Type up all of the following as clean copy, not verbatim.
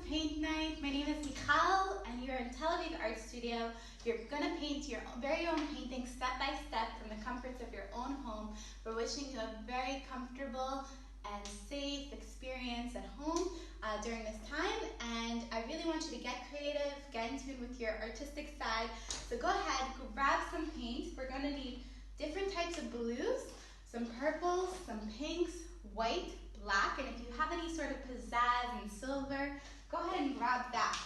paint night. My name is Michal and you're in Tel Aviv Art Studio. You're gonna paint your very own painting step by step from the comforts of your own home. We're wishing you a very comfortable and safe experience at home during this time, and I really want you to get creative, get in tune with your artistic side. So go ahead, grab some paint. We're gonna need different types of blues, some purples, some pinks, white, black, and if you have any sort of pizzazz and silver, go ahead and grab that.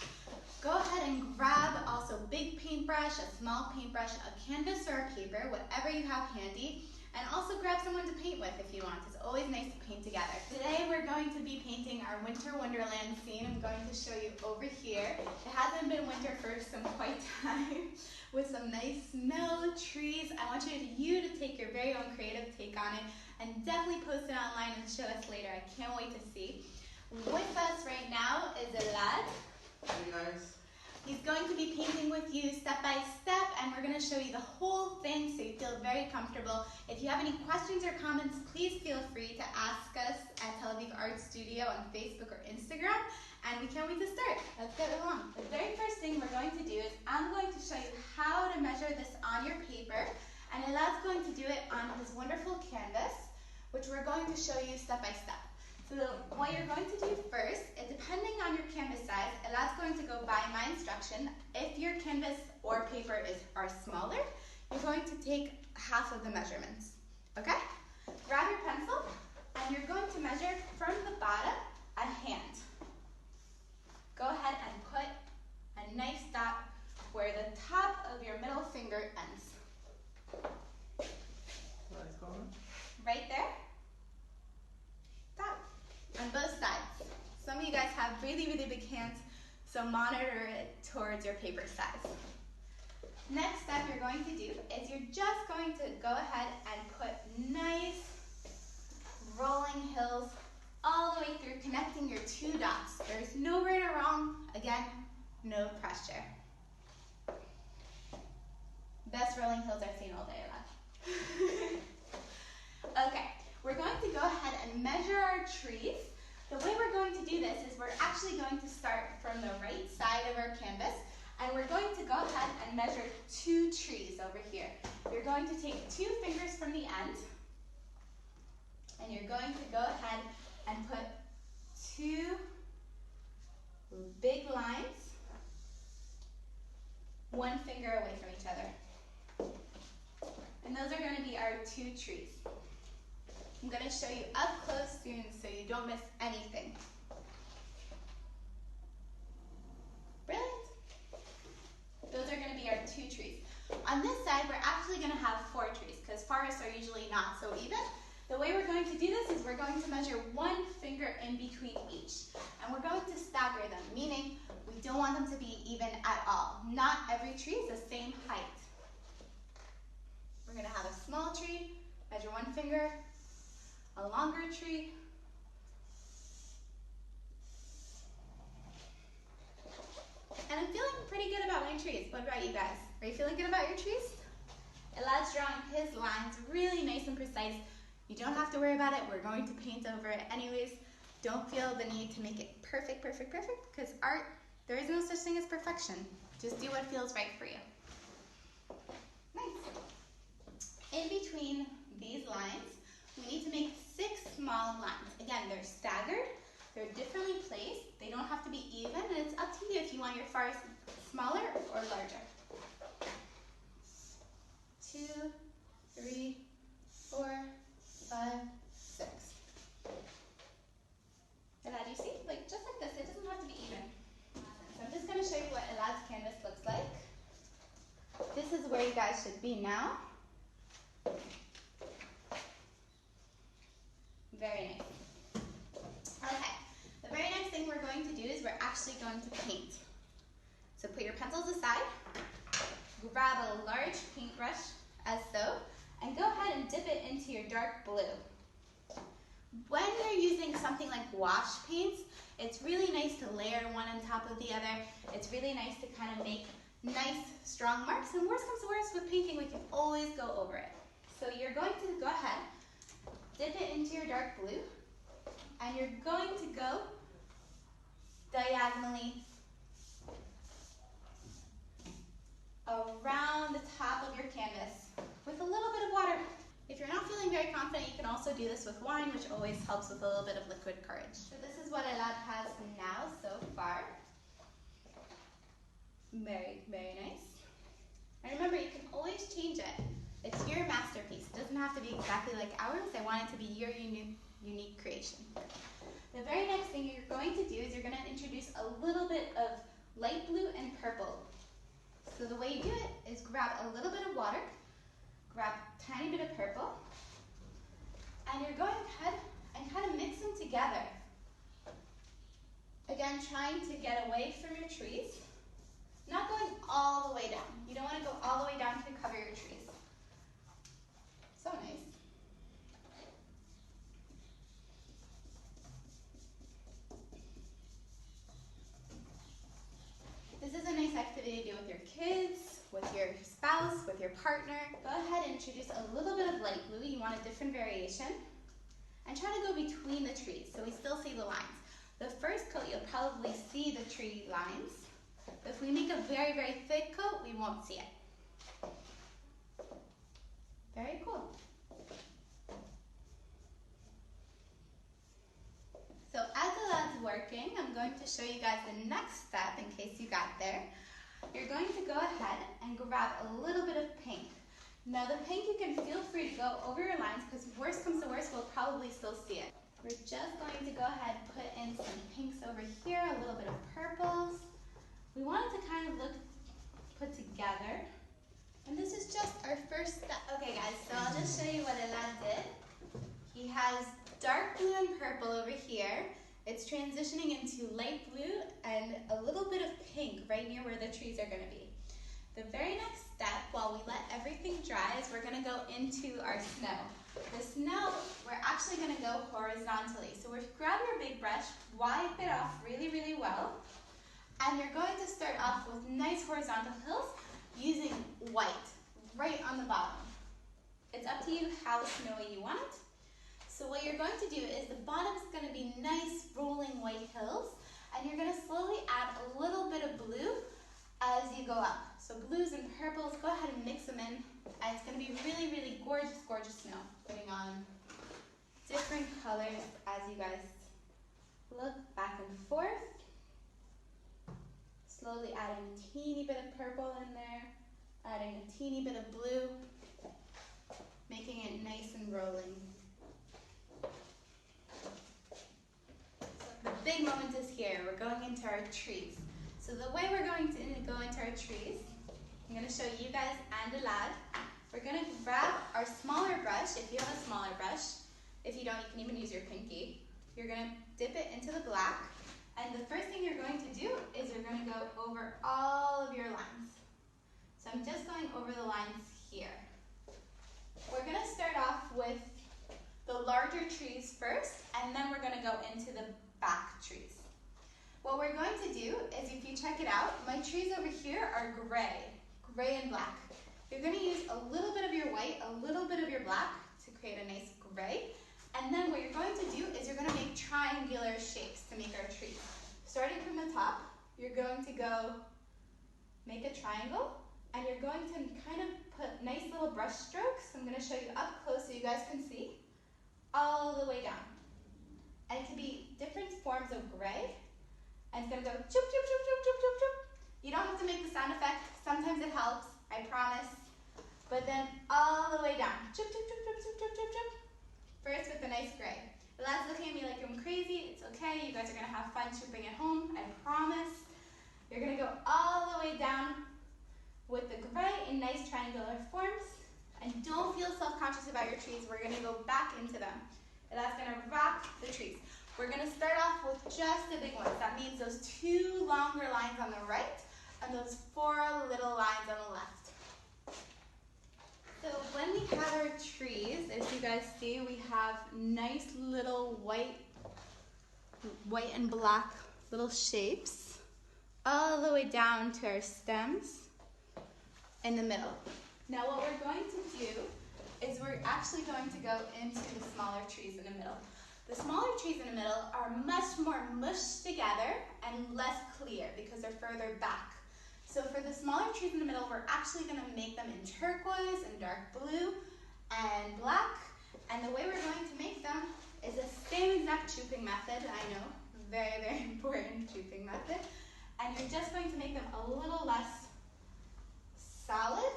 Go ahead and grab also big paintbrush, a small paintbrush, a canvas or a paper, whatever you have handy, and also grab someone to paint with if you want. It's always nice to paint together. Today we're going to be painting our winter wonderland scene. I'm going to show you over here. It hasn't been winter for some quite time with some nice snow, trees. I want you to take your very own creative take on it and definitely post it online and show us later. I can't wait to see. With us right now is Elad. Hey guys. He's going to be painting with you step by step, and we're going to show you the whole thing so you feel very comfortable. If you have any questions or comments, please feel free to ask us at Tel Aviv Art Studio on Facebook or Instagram, and we can't wait to start. Let's get along. The very first thing we're going to do is I'm going to show you how to measure this on your paper, and Elad's going to do it on his wonderful canvas, which we're going to show you step by step. So what you're going to do first, depending on your canvas size, Elad's going to go by my instruction. If your canvas or paper are smaller, you're going to take half of the measurements, okay? Grab your pencil, and you're going to measure from the bottom a hand. Go ahead and put a nice dot where the top of your middle finger ends. Right there. Dot. On both sides. Some of you guys have really, really big hands, so monitor it towards your paper size. Next step you're going to do is you're just going to go ahead and put nice rolling hills all the way through, connecting your two dots. There's no right or wrong. Again, no pressure. Best rolling hills I've seen all day, Elad. Okay. We're going to go ahead and measure our trees. The way we're going to do this is we're actually going to start from the right side of our canvas, and we're going to go ahead and measure 2 trees over here. You're going to take 2 fingers from the end, and you're going to go ahead and put 2 big lines, 1 finger away from each other. And those are going to be our 2 trees. I'm going to show you up close soon so you don't miss anything. Brilliant. Those are going to be our 2 trees. On this side, we're actually going to have 4 trees because forests are usually not so even. The way we're going to do this is we're going to measure 1 finger in between each. And we're going to stagger them, meaning we don't want them to be even at all. Not every tree is the same height. We're going to have a small tree, measure 1 finger, a longer tree, and I'm feeling pretty good about my trees. What about you guys? Are you feeling good about your trees? Elad's drawing his lines really nice and precise. You don't have to worry about it. We're going to paint over it anyways. Don't feel the need to make it perfect, perfect, perfect, because art, there is no such thing as perfection. Just do what feels right for you. Nice. In between these lines, we need to make 6 small lines. Again, they're staggered, they're differently placed, they don't have to be even, and it's up to you if you want your forest smaller or larger. 2, 3, 4, 5, 6. Elad, you see? Like, just like this, it doesn't have to be even. So I'm just going to show you what Elad's canvas looks like. This is where you guys should be now. Very nice. Okay, the very next thing we're going to do is we're actually going to paint. So put your pencils aside, grab a large paintbrush, as so, and go ahead and dip it into your dark blue. When you're using something like wash paints, it's really nice to layer one on top of the other. It's really nice to kind of make nice, strong marks, and worst comes to worst with painting, we can always go over it. So you're going to go ahead, dip it into your dark blue, and you're going to go diagonally around the top of your canvas with a little bit of water. If you're not feeling very confident, you can also do this with wine, which always helps with a little bit of liquid courage. So this is what Elad has now so far. Very, very nice. And remember, you can always change it. It's your masterpiece. It doesn't have to be exactly like ours. I want it to be your unique creation. The very next thing you're going to do is you're going to introduce a little bit of light blue and purple. So the way you do it is grab a little bit of water, grab a tiny bit of purple, and you're going ahead and kind of mix them together. Again, trying to get away from your trees, not going all the way down. You don't want to go all the way down to cover your trees. So nice. This is a nice activity to do with your kids, with your spouse, with your partner. Go ahead and introduce a little bit of light blue. You want a different variation. And try to go between the trees so we still see the lines. The first coat, you'll probably see the tree lines. But if we make a very, very thick coat, we won't see it. Very cool. So as Elad's working, I'm going to show you guys the next step in case you got there. You're going to go ahead and grab a little bit of pink. Now the pink, you can feel free to go over your lines because worst comes to worst, we'll probably still see it. We're just going to go ahead and put in some pinks over here, a little bit of purples. We want it to kind of look put together. And this is just our first step. Okay guys, so I'll just show you what Elad did. He has dark blue and purple over here. It's transitioning into light blue and a little bit of pink right near where the trees are going to be. The very next step, while we let everything dry, is we're going to go into our snow. The snow, we're actually going to go horizontally. So grab your big brush, wipe it off really, really well, and you're going to start off with nice horizontal hills using white right on the bottom. It's up to you how snowy you want it. So what you're going to do is the bottom's going to be nice rolling white hills, and you're going to slowly add a little bit of blue as you go up. So blues and purples, go ahead and mix them in, and it's going to be really, really gorgeous, gorgeous snow. Putting on different colors as you guys look back and forth. Slowly adding a teeny bit of purple in there, adding a teeny bit of blue, making it nice and rolling. The big moment is here. We're going into our trees. So the way we're going to go into our trees, I'm going to show you guys and Elad. We're going to grab our smaller brush, if you have a smaller brush. If you don't, you can even use your pinky. You're going to dip it into the black. And the first thing you're going to do is you're going to go over all of your lines. So I'm just going over the lines here. We're going to start off with the larger trees first, and then we're going to go into the back trees. What we're going to do is, if you check it out, my trees over here are gray and black. You're going to use a little bit of your white, a little bit of your black to create a nice gray. And then what you're going to do is you're going to make triangular shapes to make our tree. Starting from the top, you're going to go make a triangle, and you're going to kind of put nice little brush strokes. I'm going to show you up close so you guys can see, all the way down. And it can be different forms of gray, and it's going to go choop, choop, choop, choop, choop, choop, choop. You don't have to make the sound effect. Sometimes it helps, I promise. But then all the way down. Choop, choop, choop, choop, choop, choop, choop, choop. First with a nice gray. Elad's looking at me like I'm crazy. It's okay. You guys are going to have fun chooping at home. I promise. You're going to go all the way down with the gray in nice triangular forms. And don't feel self-conscious about your trees. We're going to go back into them. Elad's going to rock the trees. We're going to start off with just the big ones. That means those 2 longer lines on the right and those 4 little lines on the left. So when we have our trees, as you guys see, we have nice little white and black little shapes all the way down to our stems in the middle. Now what we're going to do is we're actually going to go into the smaller trees in the middle. The smaller trees in the middle are much more mushed together and less clear because they're further back. So for the smaller trees in the middle, we're actually going to make them in turquoise and dark blue and black. And the way we're going to make them is the same exact chooping method. I know, very, very important chooping method. And you're just going to make them a little less solid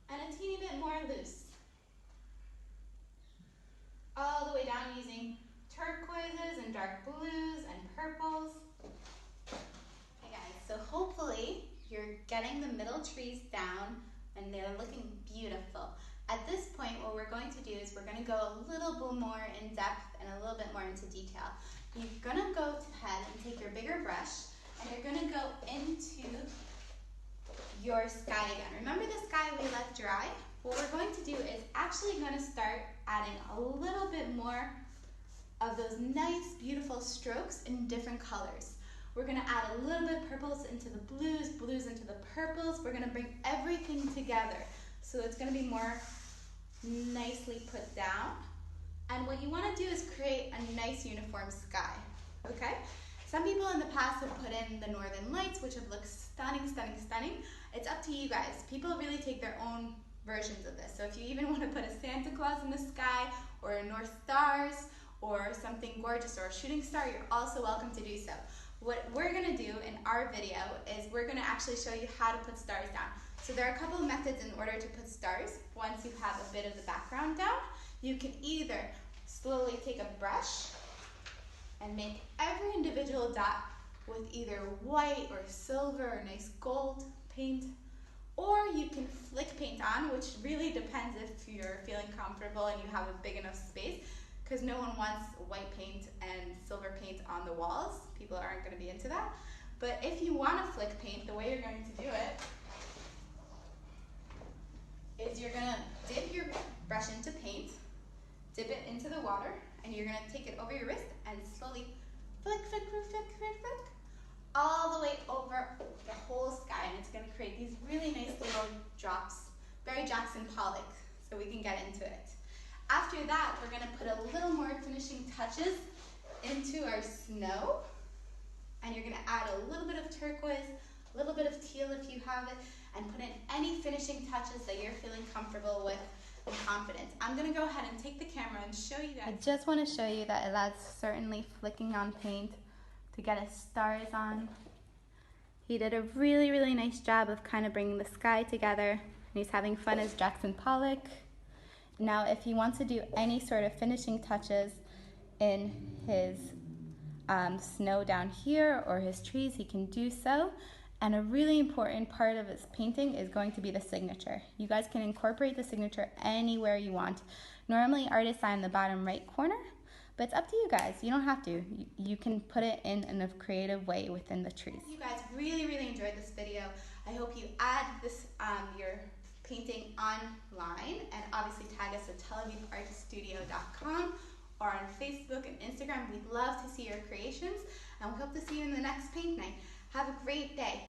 and a teeny bit more loose. All the way down using turquoises and dark blues and purples. Okay guys, so hopefully you're getting the middle trees down and they're looking beautiful. At this point, what we're going to do is we're going to go a little bit more in depth and a little bit more into detail. You're going to go ahead and take your bigger brush and you're going to go into your sky again. Remember the sky we left dry? What we're going to do is actually going to start adding a little bit more of those nice, beautiful strokes in different colors. We're going to add a little bit of purples into the blues, blues into the purples. We're going to bring everything together. So it's going to be more nicely put down. And what you want to do is create a nice uniform sky, okay? Some people in the past have put in the northern lights, which have looked stunning, stunning, stunning. It's up to you guys. People really take their own versions of this. So if you even want to put a Santa Claus in the sky or a North Stars or something gorgeous or a shooting star, you're also welcome to do so. What we're going to do in our video is we're going to actually show you how to put stars down. So there are a couple of methods in order to put stars. Once you have a bit of the background down, you can either slowly take a brush and make every individual dot with either white or silver or nice gold paint, or you can flick paint on, which really depends if you're feeling comfortable and you have a big enough space, because no one wants white paint and silver paint on the walls. People aren't going to be into that. But if you want to flick paint, the way you're going to do it is you're going to dip your brush into paint, dip it into the water, and you're going to take it over your wrist and slowly flick, flick, flick, flick, flick, flick, all the way over the whole sky. And it's going to create these really nice little drops, very Jackson Pollock, so we can get into it. After that, we're going to put a little more finishing touches into our snow. And you're going to add a little bit of turquoise, a little bit of teal if you have it, and put in any finishing touches that you're feeling comfortable with and confident. I'm going to go ahead and take the camera and show you guys. I just want to show you that that's certainly flicking on paint to get his stars on. He did a really, really nice job of kind of bringing the sky together. And he's having fun as Jackson Pollock. Now, if he wants to do any sort of finishing touches in his snow down here or his trees, he can do so. And a really important part of his painting is going to be the signature. You guys can incorporate the signature anywhere you want. Normally artists sign in the bottom right corner, but it's up to you guys. You don't have to. You can put it in a creative way within the trees. You guys really, really enjoyed this video. I hope you add this your painting online, and obviously tag us at telavivartstudio.com or on Facebook and Instagram. We'd love to see your creations, and we hope to see you in the next paint night. Have a great day.